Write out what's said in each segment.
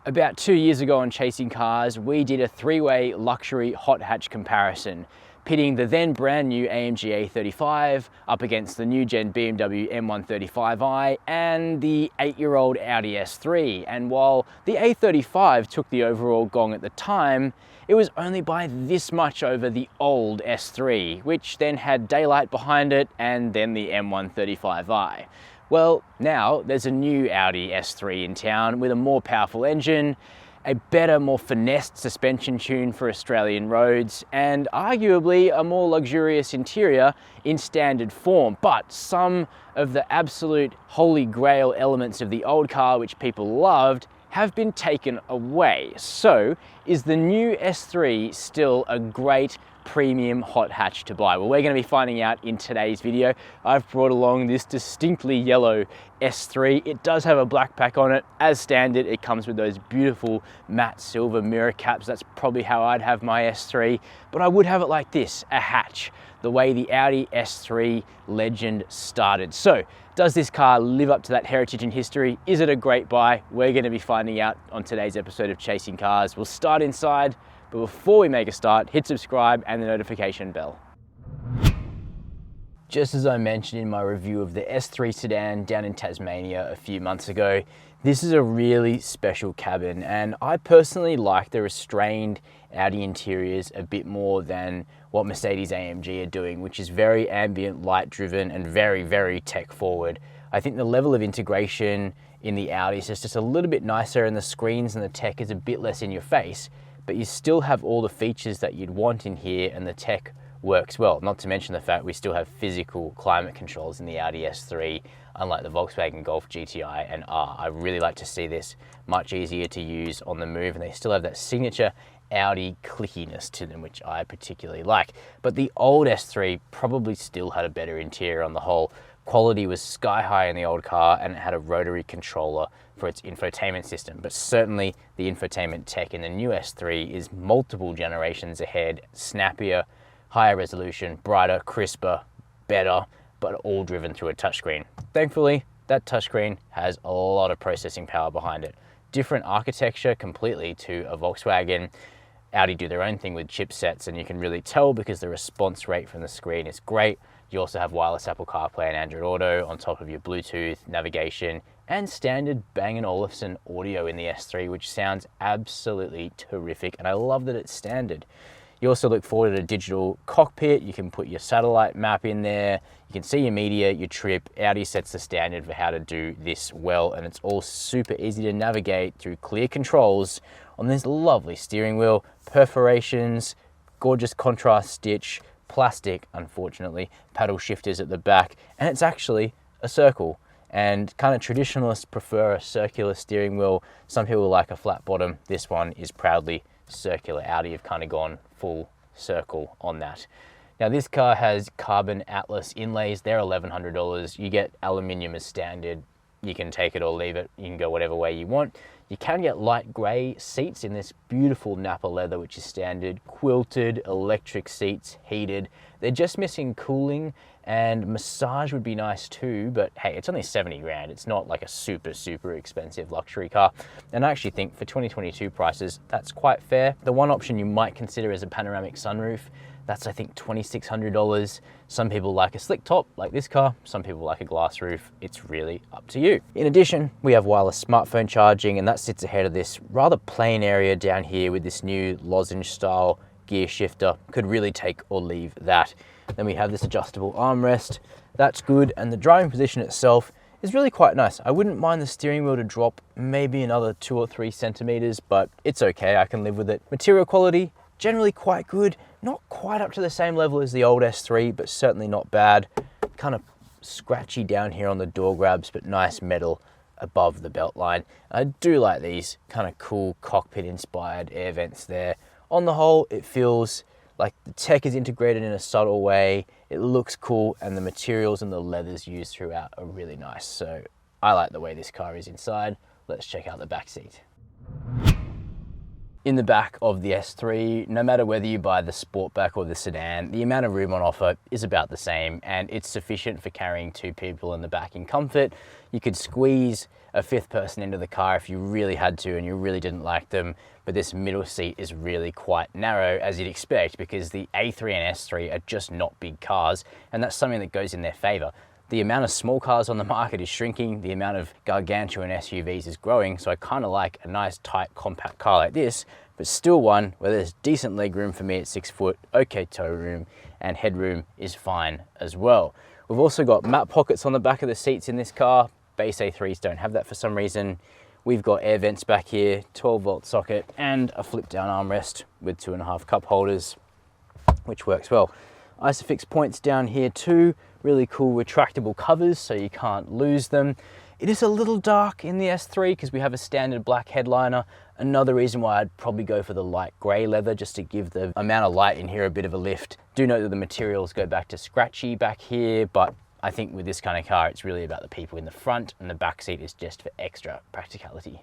About 2 years ago on Chasing Cars, we did a three-way luxury hot hatch comparison, pitting the then brand new AMG A35 up against the new gen BMW M135i and the 8-year-old Audi S3. And while the A35 took the overall gong at the time, it was only by this much over the old S3, which then had daylight behind it and then the M135i. Well, now there's a new Audi S3 in town with a more powerful engine, a better, more finessed suspension tune for Australian roads, and arguably a more luxurious interior in standard form. But some of the absolute holy grail elements of the old car, which people loved, have been taken away. So, is the new S3 still a great premium hot hatch to buy? Well, we're going to be finding out in today's video. I've brought along this distinctly yellow S3. It does have a black pack on it. As standard, it comes with those beautiful matte silver mirror caps. That's probably how I'd have my S3, but I would have it like this, a hatch, the way the Audi S3 legend started. So, does this car live up to that heritage and history? Is it a great buy? We're going to be finding out on today's episode of Chasing Cars. We'll start inside, but before we make a start, hit subscribe and the notification bell. Just as I mentioned in my review of the S3 sedan down in Tasmania a few months ago, this is a really special cabin, and I personally like the restrained Audi interiors a bit more than what Mercedes AMG are doing, which is very ambient, light driven and very, very tech forward. I think the level of integration in the Audi is just a little bit nicer, and the screens and the tech is a bit less in your face, but you still have all the features that you'd want in here, and the tech works well. Not to mention the fact we still have physical climate controls in the Audi S3, unlike the Volkswagen Golf GTI and R. I really like to see this much easier to use on the move, and they still have that signature Audi clickiness to them, which I particularly like. But the old S3 probably still had a better interior on the whole. Quality was sky high in the old car, and it had a rotary controller for its infotainment system. But certainly the infotainment tech in the new S3 is multiple generations ahead, snappier, higher resolution, brighter, crisper, better, but all driven through a touchscreen. Thankfully, that touchscreen has a lot of processing power behind it. Different architecture completely to a Volkswagen. Audi do their own thing with chipsets, and you can really tell because the response rate from the screen is great. You also have wireless Apple CarPlay and Android Auto on top of your Bluetooth, navigation, and standard Bang & Olufsen audio in the S3, which sounds absolutely terrific, and I love that it's standard. You also look forward to a digital cockpit. You can put your satellite map in there. You can see your media, your trip. Audi sets the standard for how to do this well, and it's all super easy to navigate through clear controls on this lovely steering wheel, perforations, gorgeous contrast stitch, plastic, unfortunately, paddle shifters at the back, and it's actually a circle. And kind of traditionalists prefer a circular steering wheel. Some people like a flat bottom. This one is proudly circular. Audi have kind of gone full circle on that. Now this car has carbon Atlas inlays. They're $1,100. You get aluminium as standard. You can take it or leave it. You can go whatever way you want. You can get light grey seats in this beautiful Napa leather, which is standard, quilted, electric seats, heated. They're just missing cooling, and massage would be nice too, but hey, it's only 70 grand. It's not like a super, super expensive luxury car. And I actually think for 2022 prices, that's quite fair. The one option you might consider is a panoramic sunroof. That's, I think, $2,600. Some people like a slick top like this car. Some people like a glass roof. It's really up to you. In addition, we have wireless smartphone charging, and that sits ahead of this rather plain area down here with this new lozenge style gear shifter. Could really take or leave that. Then we have this adjustable armrest. That's good, and the driving position itself is really quite nice. I wouldn't mind the steering wheel to drop maybe another 2 or 3 centimeters, but it's okay, I can live with it. Material quality, generally quite good. Not quite up to the same level as the old S3, but certainly not bad. Kind of scratchy down here on the door grabs, but nice metal above the belt line. I do like these kind of cool cockpit inspired air vents there. On the whole, it feels like the tech is integrated in a subtle way. It looks cool, and the materials and the leathers used throughout are really nice. So I like the way this car is inside. Let's check out the back seat. In the back of the S3, no matter whether you buy the Sportback or the sedan, the amount of room on offer is about the same, and it's sufficient for carrying 2 people in the back in comfort. You could squeeze a 5th person into the car if you really had to and you really didn't like them, but this middle seat is really quite narrow, as you'd expect, because the A3 and S3 are just not big cars, and that's something that goes in their favor. The amount of small cars on the market is shrinking, the amount of gargantuan SUVs is growing, so I kind of like a nice tight compact car like this, but still one where there's decent leg room for me at 6 foot, okay toe room, and headroom is fine as well. We've also got map pockets on the back of the seats in this car. Base A3s don't have that for some reason. We've got air vents back here, 12-volt socket, and a flip down armrest with 2.5 cup holders, which works well. Isofix points down here too, really cool retractable covers so you can't lose them. It is a little dark in the S3 because we have a standard black headliner. Another reason why I'd probably go for the light grey leather, just to give the amount of light in here a bit of a lift. Do note that the materials go back to scratchy back here, but I think with this kind of car, it's really about the people in the front, and the back seat is just for extra practicality.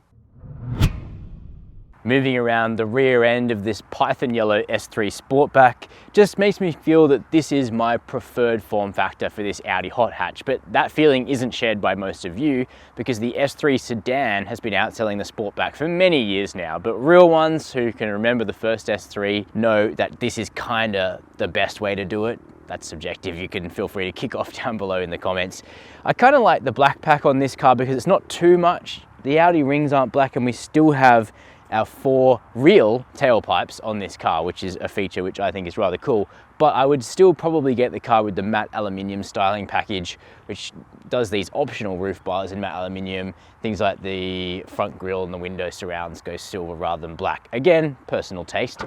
Moving around the rear end of this Python yellow S3 Sportback just makes me feel that this is my preferred form factor for this Audi hot hatch, but that feeling isn't shared by most of you because the S3 sedan has been outselling the Sportback for many years now, but real ones who can remember the first S3 know that this is kinda the best way to do it. That's subjective, you can feel free to kick off down below in the comments. I kinda like the black pack on this car because it's not too much. The Audi rings aren't black and we still have our 4 real tailpipes on this car, which is a feature which I think is rather cool. But I would still probably get the car with the matte aluminium styling package, which does these optional roof bars in matte aluminium. Things like the front grille and the window surrounds go silver rather than black. Again, personal taste.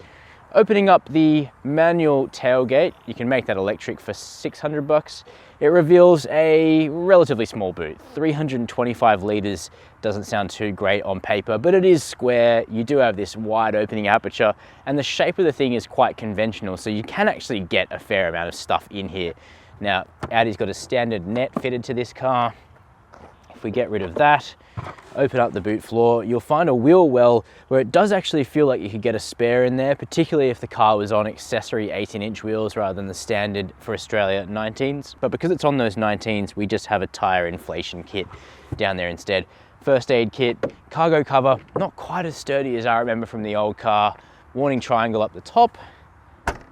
Opening up the manual tailgate, you can make that electric for 600 bucks. It reveals a relatively small boot. 325 litres doesn't sound too great on paper, but it is square. You do have this wide opening aperture, and the shape of the thing is quite conventional, so you can actually get a fair amount of stuff in here. Now, Audi's got a standard net fitted to this car. If we get rid of that, open up the boot floor, you'll find a wheel well where it does actually feel like you could get a spare in there, particularly if the car was on accessory 18-inch wheels rather than the standard for Australia 19s. But because it's on those 19s, we just have a tire inflation kit down there instead. First aid kit, cargo cover, not quite as sturdy as I remember from the old car. Warning triangle up the top.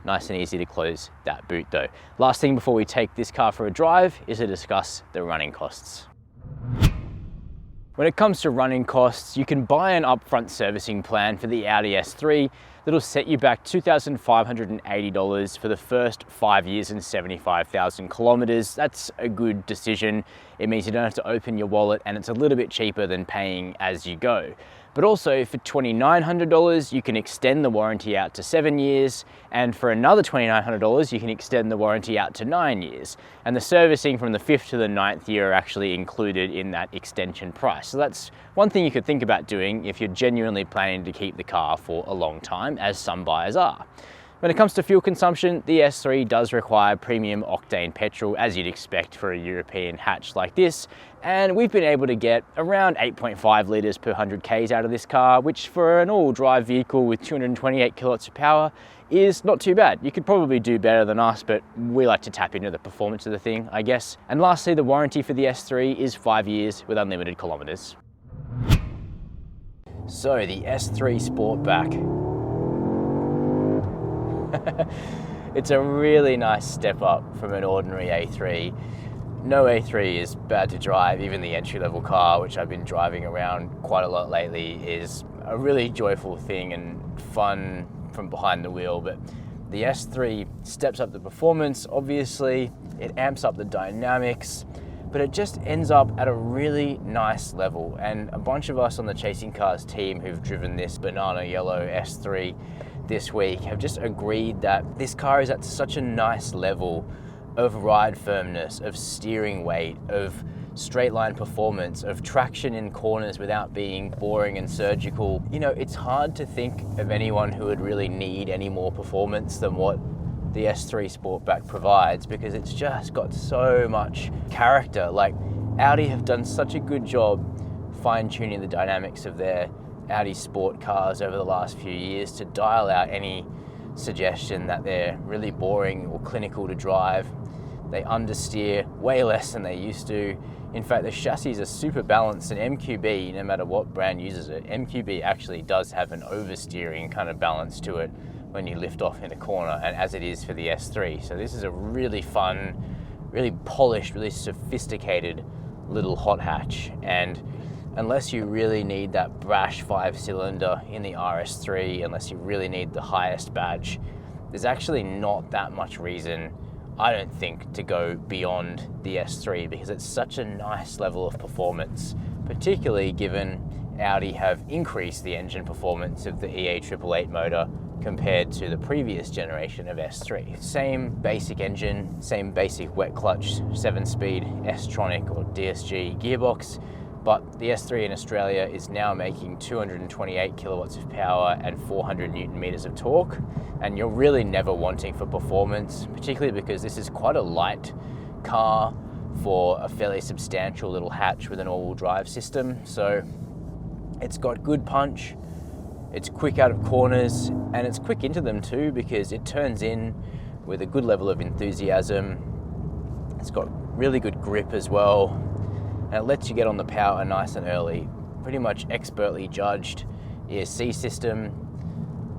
Nice and easy to close that boot though. Last thing before we take this car for a drive is to discuss the running costs. When it comes to running costs, you can buy an upfront servicing plan for the Audi S3 that'll set you back $2,580 for the first 5 years and 75,000 kilometers. That's a good decision. It means you don't have to open your wallet, and it's a little bit cheaper than paying as you go. But also for $2,900, you can extend the warranty out to 7 years, and for another $2,900, you can extend the warranty out to 9 years. And the servicing from the 5th to the 9th year are actually included in that extension price. So that's one thing you could think about doing if you're genuinely planning to keep the car for a long time, as some buyers are. When it comes to fuel consumption, the S3 does require premium octane petrol, as you'd expect for a European hatch like this, and we've been able to get around 8.5 litres per 100 Ks out of this car, which for an all-wheel drive vehicle with 228 kilowatts of power is not too bad. You could probably do better than us, but we like to tap into the performance of the thing, I guess. And lastly, the warranty for the S3 is 5 years with unlimited kilometres. So the S3 Sportback. It's a really nice step up from an ordinary A3. No A3 is bad to drive. Even the entry-level car, which I've been driving around quite a lot lately, is a really joyful thing and fun from behind the wheel. But the S3 steps up the performance, obviously. It amps up the dynamics, but it just ends up at a really nice level. And a bunch of us on the Chasing Cars team who've driven this banana yellow S3 this week have just agreed that this car is at such a nice level of ride firmness, of steering weight, of straight line performance, of traction in corners without being boring and surgical. You know, it's hard to think of anyone who would really need any more performance than what the S3 Sportback provides, because it's just got so much character. Like, Audi have done such a good job fine-tuning the dynamics of their Audi sport cars over the last few years to dial out any suggestion that they're really boring or clinical to drive. They understeer way less than they used to. In fact, the chassis are super balanced, and MQB, no matter what brand uses it, MQB actually does have an oversteering kind of balance to it when you lift off in a corner, and as it is for the S3. So this is a really fun, really polished, really sophisticated little hot hatch. And unless you really need that brash 5-cylinder in the RS3, unless you really need the highest badge, there's actually not that much reason, I don't think, to go beyond the S3, because it's such a nice level of performance, particularly given Audi have increased the engine performance of the EA888 motor compared to the previous generation of S3. Same basic engine, same basic wet clutch 7-speed S-tronic or DSG gearbox, but the S3 in Australia is now making 228 kilowatts of power and 400 Newton meters of torque, and you're really never wanting for performance, particularly because this is quite a light car for a fairly substantial little hatch with an all-wheel drive system. So it's got good punch, it's quick out of corners, and it's quick into them too, because it turns in with a good level of enthusiasm. It's got really good grip as well, and it lets you get on the power nice and early. Pretty much expertly judged ESC system.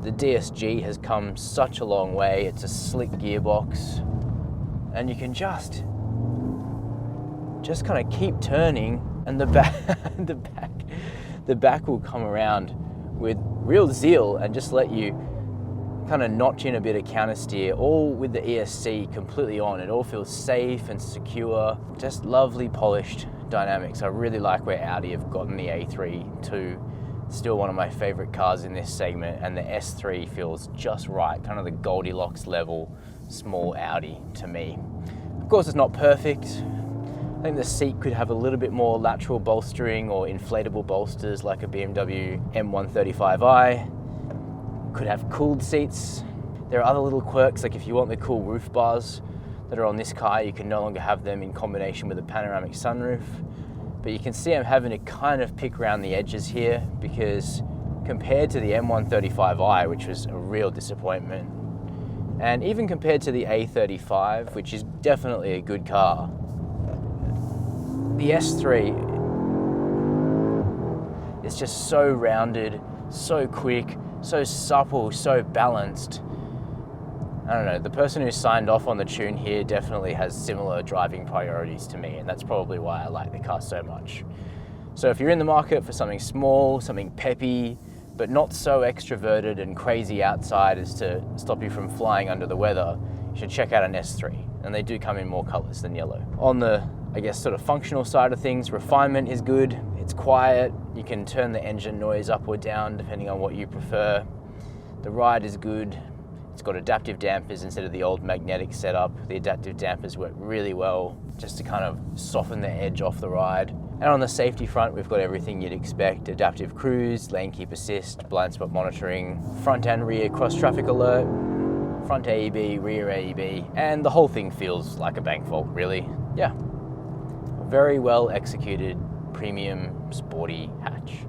The DSG has come such a long way. It's a slick gearbox, and you can just kind of keep turning, and the back will come around with real zeal and just let you kind of notch in a bit of counter steer, all with the ESC completely on. It all feels safe and secure, just lovely polished dynamics. I really like where Audi have gotten the A3 to. Still one of my favorite cars in this segment, and the S3 feels just right, kind of the Goldilocks level small Audi to me. Of course, it's not perfect. I think the seat could have a little bit more lateral bolstering or inflatable bolsters like a BMW M135i. Could have cooled seats. There are other little quirks, like if you want the cool roof bars that are on this car, you can no longer have them in combination with a panoramic sunroof. But you can see I'm having to kind of pick around the edges here, because compared to the M135i, which was a real disappointment, and even compared to the A35, which is definitely a good car, the S3 is just so rounded, so quick, so supple, so balanced. I don't know, the person who signed off on the tune here definitely has similar driving priorities to me, and that's probably why I like the car so much. So if you're in the market for something small, something peppy, but not so extroverted and crazy outside as to stop you from flying under the weather, you should check out an S3, and they do come in more colors than yellow. On the, I guess, sort of functional side of things, refinement is good, it's quiet, you can turn the engine noise up or down depending on what you prefer. The ride is good. It's got adaptive dampers instead of the old magnetic setup. The adaptive dampers work really well just to kind of soften the edge off the ride. And on the safety front, we've got everything you'd expect: adaptive cruise, lane keep assist, blind spot monitoring, front and rear cross traffic alert, front AEB, rear AEB, and the whole thing feels like a bank vault, really. Yeah, very well executed, premium, sporty hatch.